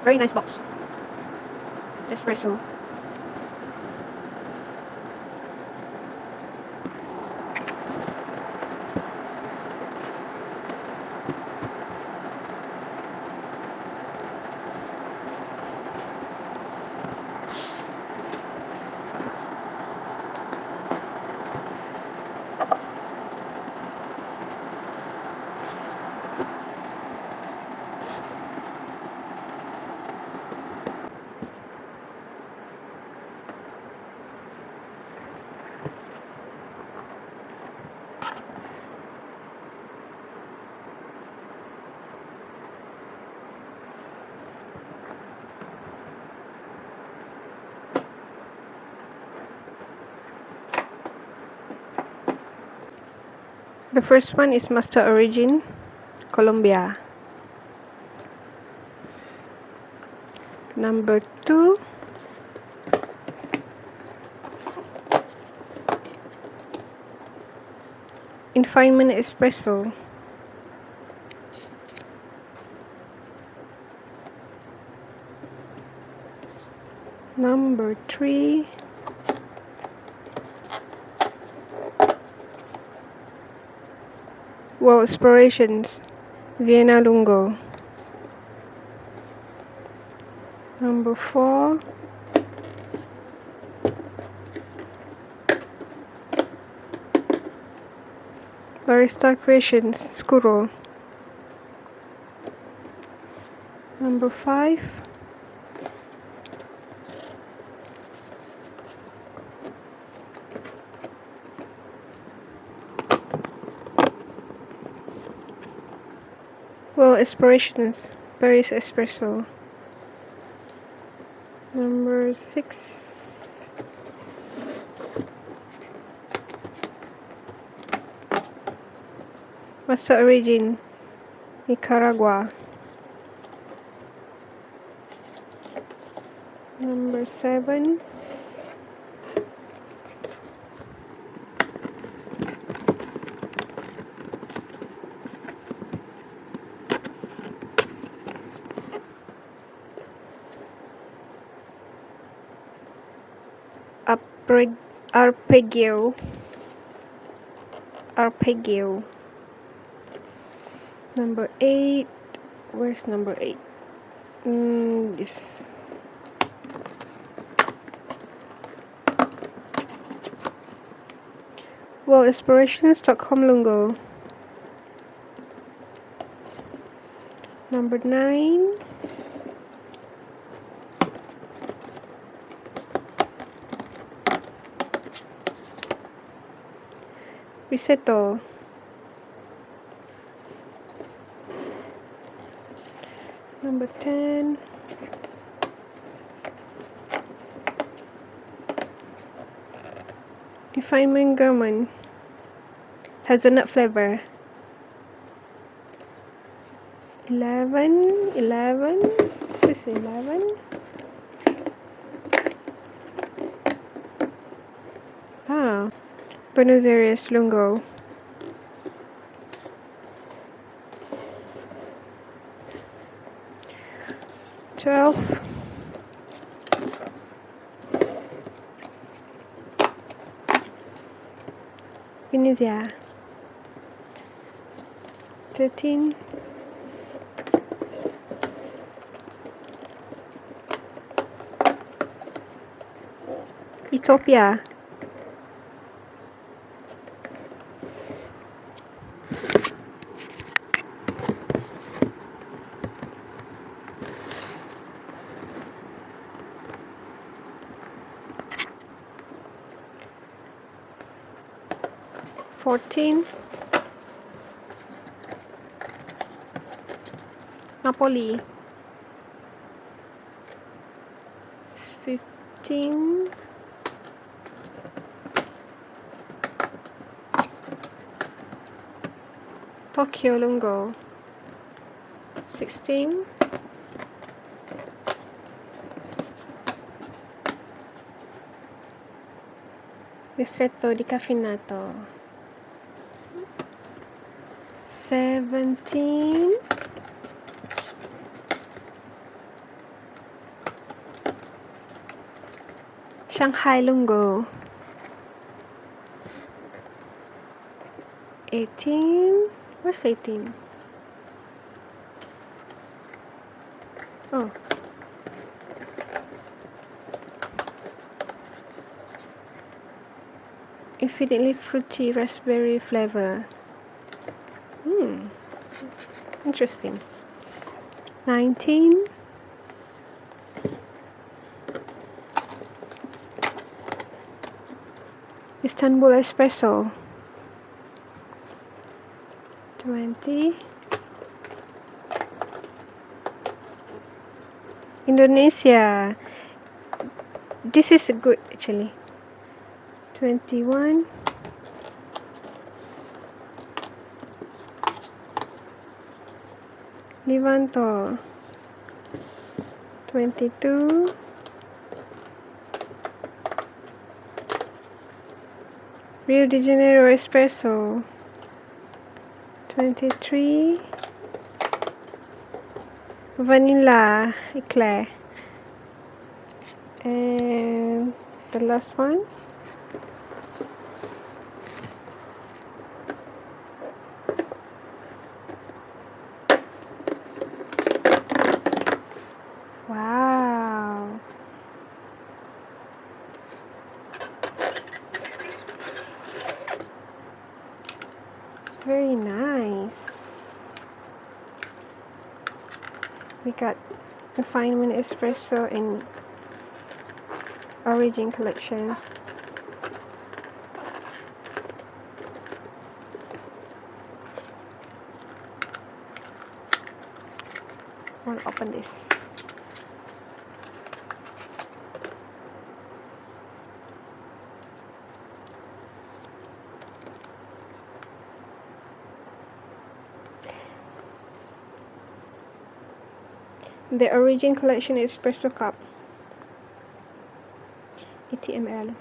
Very nice box. Nespresso. The first one is Master Origin, Colombia. Number 2, Infinite Espresso. Number 3, World Explorations, Vienna Lungo. Number 4, Barista Creations, Scuro. Number 5, World Explorations, Paris Espresso. Number 6, Master Origin, Nicaragua. Number 7, Arpeggio. Number 8, where's number 8? This. World Exploration, Stockholm Lungo. Number 9, Risetto. Number 10, Refinement Gourmand, hazelnut flavor. 11, this is 11. Buenos Aires Lungo. 12, Venezia. 13, Ethiopia. 14, Napoli. 15, Tokyo Lungo. 16, Ristretto di Caffeinato. 17, Shanghai Lungo. 18. Where's 18? Oh. Infinitely fruity raspberry flavor. Interesting. 19. Istanbul Espresso. 20. Indonesia. This is good actually. 21. Levanto. 22. Rio de Janeiro Espresso. 23. Vanilla eclair. And the last one. Wow. Very nice. We got Refinement Espresso and Origin Collection. I want to open this. The Origin Collection Espresso Cup, 80 ml.